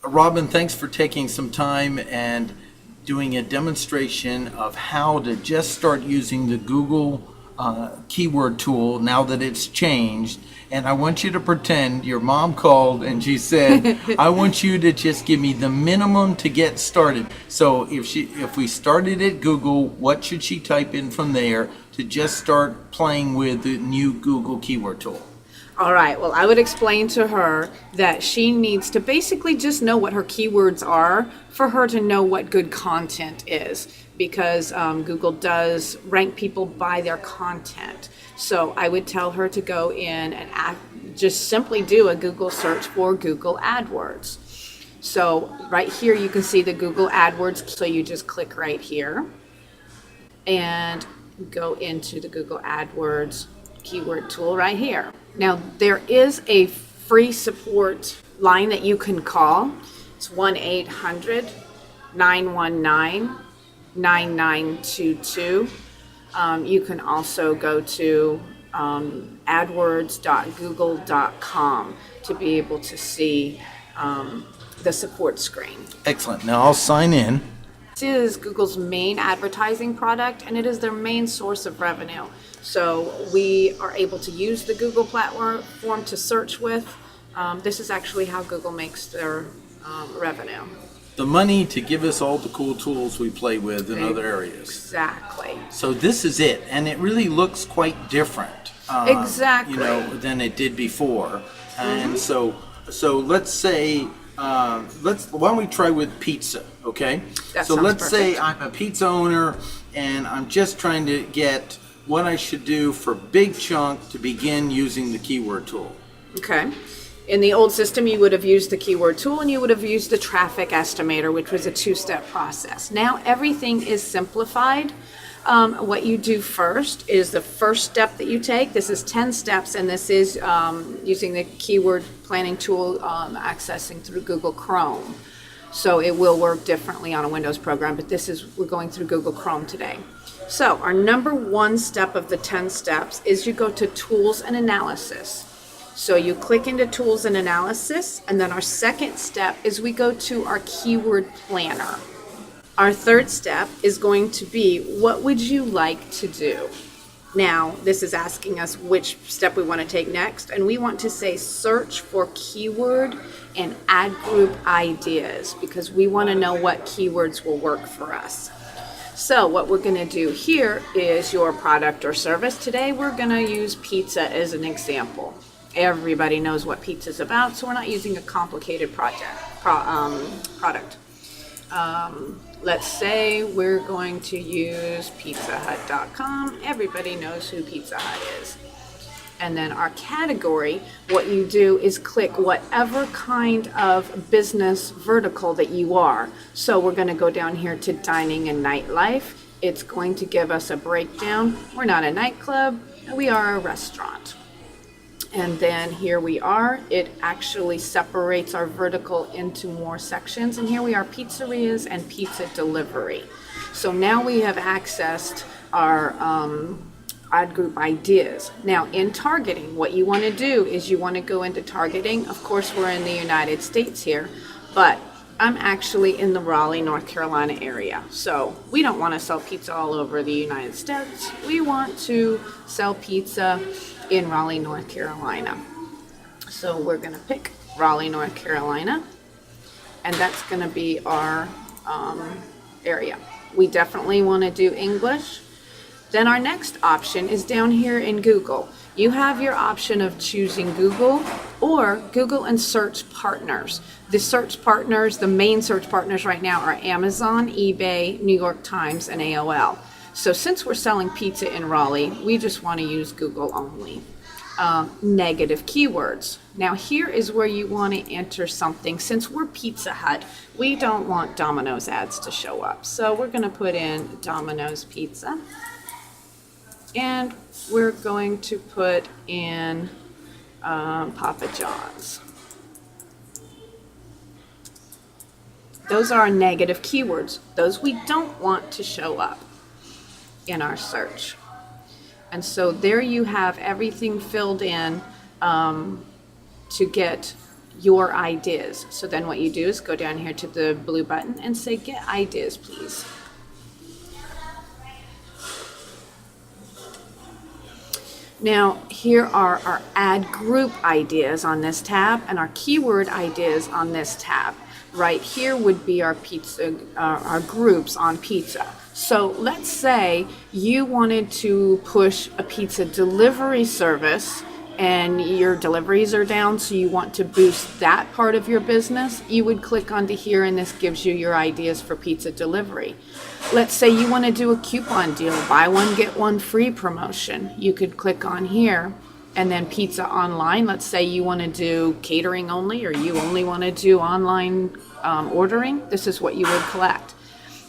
Robin, thanks for taking some time and doing a demonstration of how to just start using the Google keyword tool now that it's changed. And I want you to pretend your mom called and she said, I want you to just give me the minimum to get started. So if we started at Google, what should she type in from there to just start playing with the new Google keyword tool? All right, well, I would explain to her that she needs to basically just know what her keywords are for her to know what good content is, because Google does rank people by their content. So I would tell her to go in and just simply do a Google search for Google AdWords. So right here you can see the Google AdWords, so you just click right here and go into the Google AdWords keyword tool right here. Now there is a free support line that you can call. It's 1-800-919-9922. You can also go to adwords.google.com to be able to see the support screen. Excellent. Now I'll sign in. This is Google's main advertising product, and it is their main source of revenue. So we are able to use the Google platform to search with. This is actually how Google makes their revenue. The money to give us all the cool tools we play with in other areas. Exactly. So this is it, and it really looks quite different. Exactly. Than it did before. And so let's say, why don't we try with pizza, okay? That so sounds let's say perfect. I'm a pizza owner, and I'm just trying to get what I should do for big chunk to begin using the keyword tool. Okay. In the old system, you would have used the keyword tool and you would have used the traffic estimator, which was a two-step process. Now everything is simplified. What you do first is the first step that you take. This is 10 steps, and this is using the keyword planning tool, accessing through Google Chrome. So it will work differently on a Windows program, but we're going through Google Chrome today. So our number one step of the 10 steps is you go to Tools and Analysis. So you click into Tools and Analysis, and then our second step is we go to our Keyword Planner. Our third step is going to be, what would you like to do? Now, this is asking us which step we want to take next, and we want to say search for keyword and ad group ideas, because we want to know what keywords will work for us. So what we're going to do here is your product or service. Today we're going to use pizza as an example. Everybody knows what pizza is about, so we're not using a complicated product. Let's say we're going to use pizzahut.com. Everybody knows who Pizza Hut is. And then our category, what you do is click whatever kind of business vertical that you are. So we're going to go down here to dining and nightlife. It's going to give us a breakdown. We're not a nightclub, we are a restaurant. And then here we are. It actually separates our vertical into more sections. And here we are, pizzerias and pizza delivery. So now we have accessed our ad group ideas. Now in targeting, what you want to do is you want to go into targeting. Of course, we're in the United States here, but I'm actually in the Raleigh, North Carolina area. So we don't want to sell pizza all over the United States. We want to sell pizza in Raleigh, North Carolina. So we're going to pick Raleigh, North Carolina, and that's going to be our area. We definitely want to do English. Then our next option is down here in Google. You have your option of choosing Google or Google and search partners. The search partners, the main search partners right now are Amazon, eBay, New York Times, and AOL. So since we're selling pizza in Raleigh, we just want to use Google only. Negative keywords. Now here is where you want to enter something. Since we're Pizza Hut, we don't want Domino's ads to show up. So we're going to put in Domino's Pizza. And we're going to put in Papa John's. Those are our negative keywords. Those we don't want to show up in our search. And so there you have everything filled in to get your ideas. So then what you do is go down here to the blue button and say, get ideas, please. Now, here are our add group ideas on this tab and our keyword ideas on this tab. Right here would be our pizza, our groups on pizza. So let's say you wanted to push a pizza delivery service and your deliveries are down, so you want to boost that part of your business. You would click onto here and this gives you your ideas for pizza delivery. Let's say you want to do a coupon deal, buy one, get one free promotion. You could click on here and then pizza online. Let's say you want to do catering only, or you only want to do online ordering. This is what you would collect.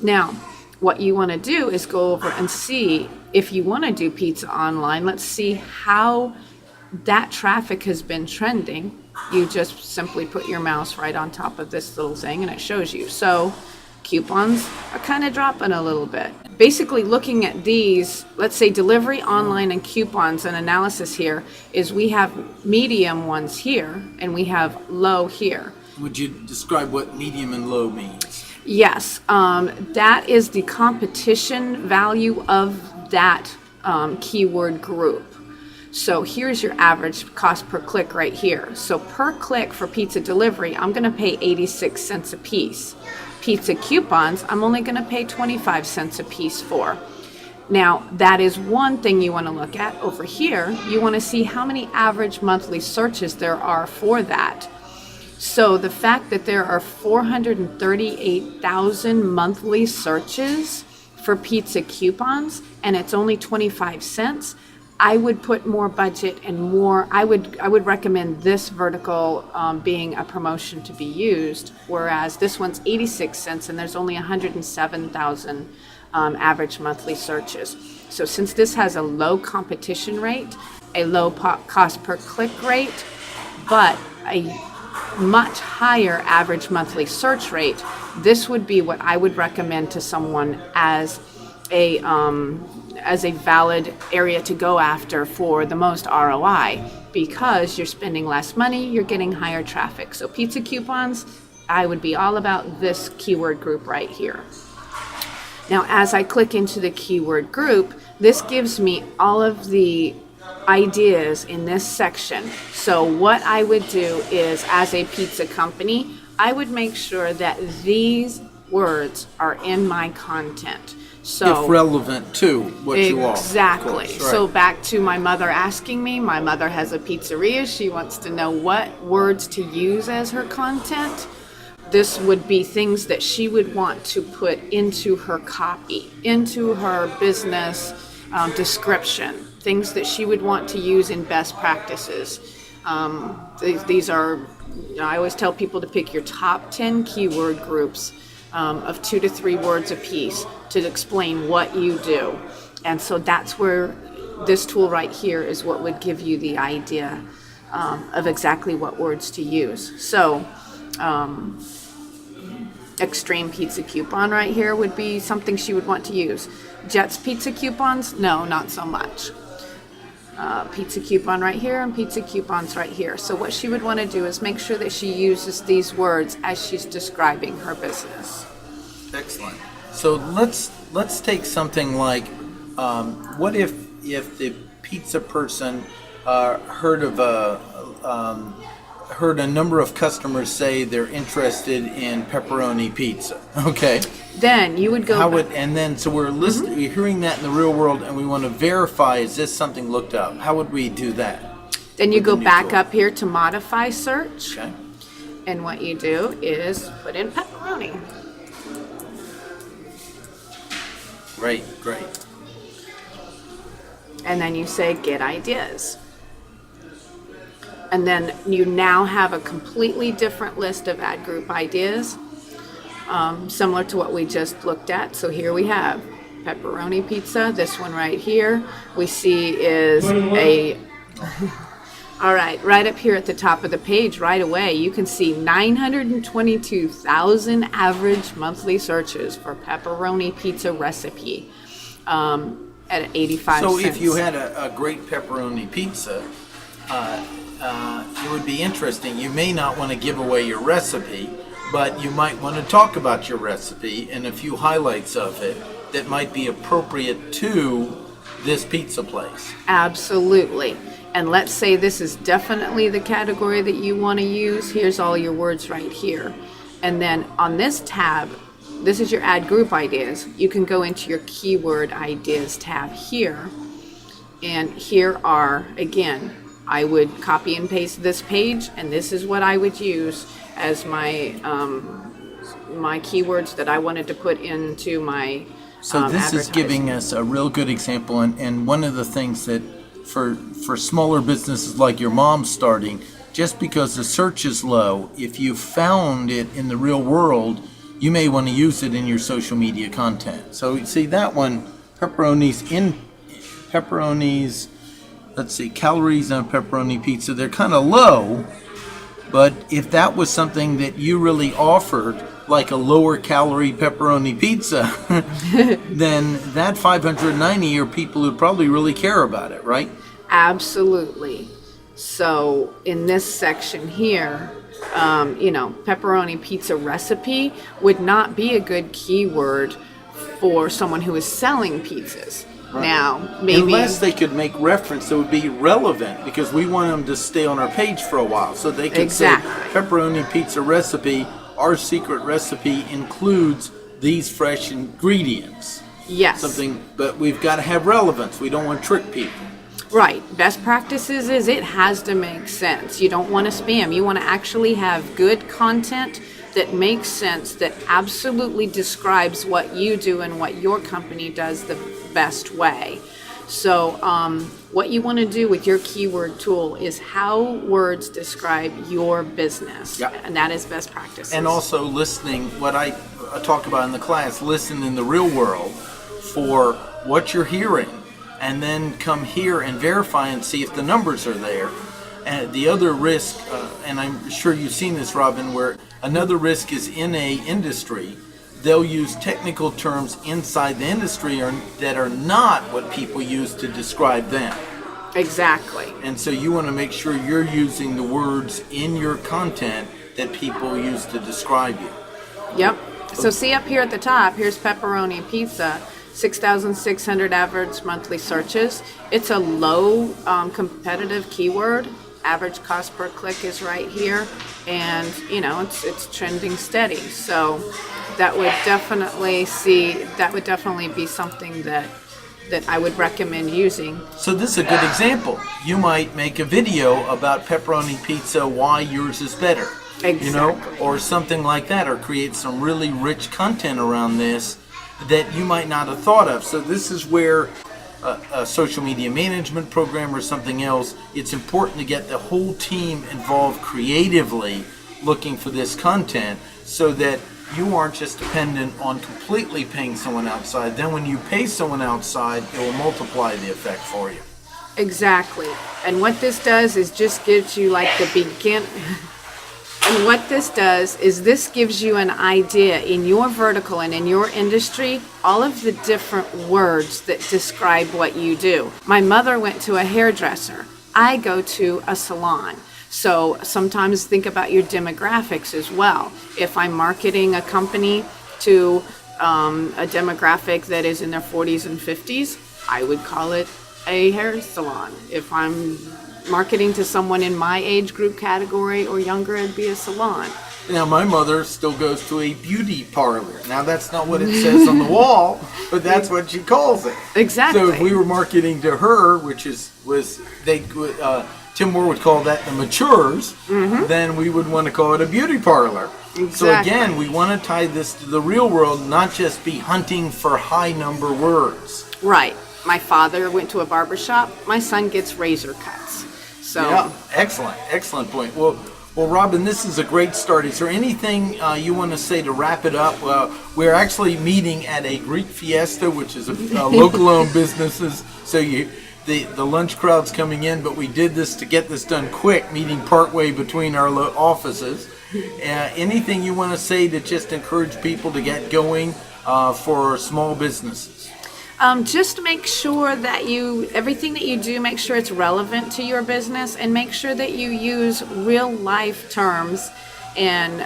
Now, what you want to do is go over and see if you want to do pizza online. Let's see how that traffic has been trending. You just simply put your mouse right on top of this little thing and it shows you. So coupons are kind of dropping a little bit. Basically looking at these, let's say delivery, online, and coupons, and analysis here is we have medium ones here and we have low here. Would you describe what medium and low means? Yes, that is the competition value of that keyword group. So here's your average cost per click right here. So per click for pizza delivery, I'm going to pay 86 cents a piece. Pizza coupons, I'm only going to pay 25 cents a piece for. Now, that is one thing you want to look at. Over here, you want to see how many average monthly searches there are for that. So the fact that there are 438,000 monthly searches for pizza coupons and it's only 25 cents, I would put more budget and more, I would recommend this vertical being a promotion to be used, whereas this one's 86 cents and there's only 107,000 average monthly searches. So since this has a low competition rate, a low cost per click rate, but a much higher average monthly search rate, this would be what I would recommend to someone as a valid area to go after for the most ROI, because you're spending less money, you're getting higher traffic. So pizza coupons, I would be all about this keyword group right here. Now, as I click into the keyword group, this gives me all of the ideas in this section. So what I would do is, as a pizza company, I would make sure that these words are in my content. So if relevant to what you are. Exactly. Right. So back to my mother asking me, my mother has a pizzeria. She wants to know what words to use as her content. This would be things that she would want to put into her copy, into her business description, things that she would want to use in best practices. These are, I always tell people to pick your top 10 keyword groups of 2 to 3 words a piece to explain what you do. And so that's where this tool right here is what would give you the idea of exactly what words to use. So extreme pizza coupon right here would be something she would want to use. Jet's pizza coupons, no, not so much. Pizza coupon right here and pizza coupons right here. So what she would want to do is make sure that she uses these words as she's describing her business. Excellent. So let's take something like, what if the pizza person heard a number of customers say they're interested in pepperoni pizza. Okay. Then you would go. So we're listening, we're hearing that in the real world, and we want to verify, is this something looked up? How would we do that? Then you go back up here to modify search. Okay. And what you do is put in pepperoni. Great. And then you say get ideas. And then you now have a completely different list of ad group ideas, similar to what we just looked at. So here we have pepperoni pizza. This one right here we see is all right up here at the top of the page right away, you can see 922,000 average monthly searches for pepperoni pizza recipe at 85 So cents. if you had a great pepperoni pizza, it would be interesting. You may not want to give away your recipe, but you might want to talk about your recipe and a few highlights of it that might be appropriate to this pizza place. Absolutely. And let's say this is definitely the category that you want to use. Here's all your words right here. And then on this tab, this is your add group ideas. You can go into your keyword ideas tab here. And here are, again, I would copy and paste this page, and this is what I would use as my my keywords that I wanted to put into my So this is giving us a real good example, and one of the things that for smaller businesses like your mom starting, just because the search is low, if you found it in the real world, you may want to use it in your social media content. So see that one, pepperonis, let's see, calories on pepperoni pizza, they're kind of low, but if that was something that you really offered, like a lower calorie pepperoni pizza, then that 590 are people who probably really care about it, right? Absolutely. So in this section here, pepperoni pizza recipe would not be a good keyword for someone who is selling pizzas. Right. Now, maybe unless they could make reference that would be relevant, because we want them to stay on our page for a while, so they could say pepperoni pizza recipe. Our secret recipe includes these fresh ingredients. Yes. But we've got to have relevance. We don't want to trick people. Right. Best practices is it has to make sense. You don't want to spam. You want to actually have good content that makes sense, that absolutely describes what you do and what your company does the best way. So what you want to do with your keyword tool is how words describe your business. Yep. And that is best practices. And also listening, what I talk about in the class, listen in the real world for what you're hearing, and then come here and verify and see if the numbers are there. And the other risk, and I'm sure you've seen this, Robin, where another risk is in a industry, they'll use technical terms inside the industry that are not what people use to describe them. Exactly. And so you want to make sure you're using the words in your content that people use to describe you. Yep. So see up here at the top, here's pepperoni pizza, 6,600 average monthly searches. It's a low competitive keyword. Average cost per click is right here, and it's trending steady. So that would definitely be something that I would recommend using. So this is a good example. You might make a video about pepperoni pizza, why yours is better. Exactly. Or something like that, or create some really rich content around this that you might not have thought of. So this is where a social media management program or something else, it's important to get the whole team involved creatively looking for this content, so that you aren't just dependent on completely paying someone outside. Then when you pay someone outside, it will multiply the effect for you. Exactly. And what this does is just gives you like the And what this does is this gives you an idea in your vertical and in your industry, all of the different words that describe what you do. My mother went to a hairdresser. I go to a salon. So sometimes think about your demographics as well. If I'm marketing a company to a demographic that is in their 40s and 50s, I would call it a hair salon. If I'm marketing to someone in my age group category or younger, it'd be a salon. Now, my mother still goes to a beauty parlor. Now, that's not what it says on the wall, but that's what she calls it. Exactly. So if we were marketing to her, Tim Moore would call that the matures, then we would want to call it a beauty parlor. Exactly. So again, we want to tie this to the real world, not just be hunting for high number words. Right. My father went to a barber shop. My son gets razor cuts. So yeah, excellent point. Well, Robin, this is a great start. Is there anything you want to say to wrap it up? We're actually meeting at a Greek Fiesta, which is a local-owned businesses. So the lunch crowd's coming in, but we did this to get this done quick, meeting partway between our offices. Anything you want to say to just encourage people to get going for small businesses? Just make sure that everything that you do, make sure it's relevant to your business, and make sure that you use real life terms and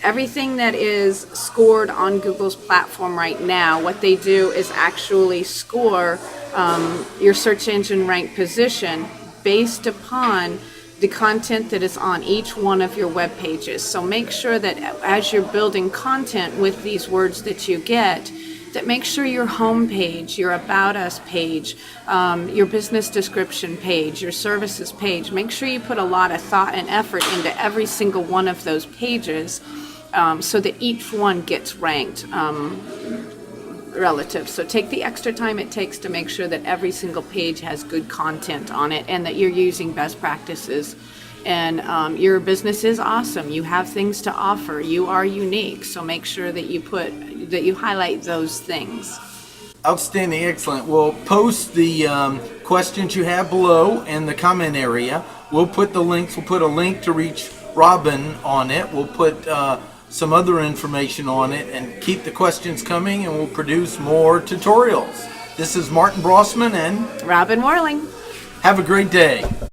everything that is scored on Google's platform right now. What they do is actually score your search engine rank position based upon the content that is on each one of your web pages. So make sure that as you're building content with these words that you get, that make sure your home page, your About Us page, your business description page, your services page, make sure you put a lot of thought and effort into every single one of those pages so that each one gets ranked relative. So take the extra time it takes to make sure that every single page has good content on it and that you're using best practices. And your business is awesome. You have things to offer. You are unique. So make sure that you highlight those things. Outstanding, excellent. We'll post the questions you have below in the comment area. We'll put the links. We'll put a link to reach Robin on it. We'll put some other information on it, and keep the questions coming, and we'll produce more tutorials. This is Martin Brossman and Robin Warling. have a great day.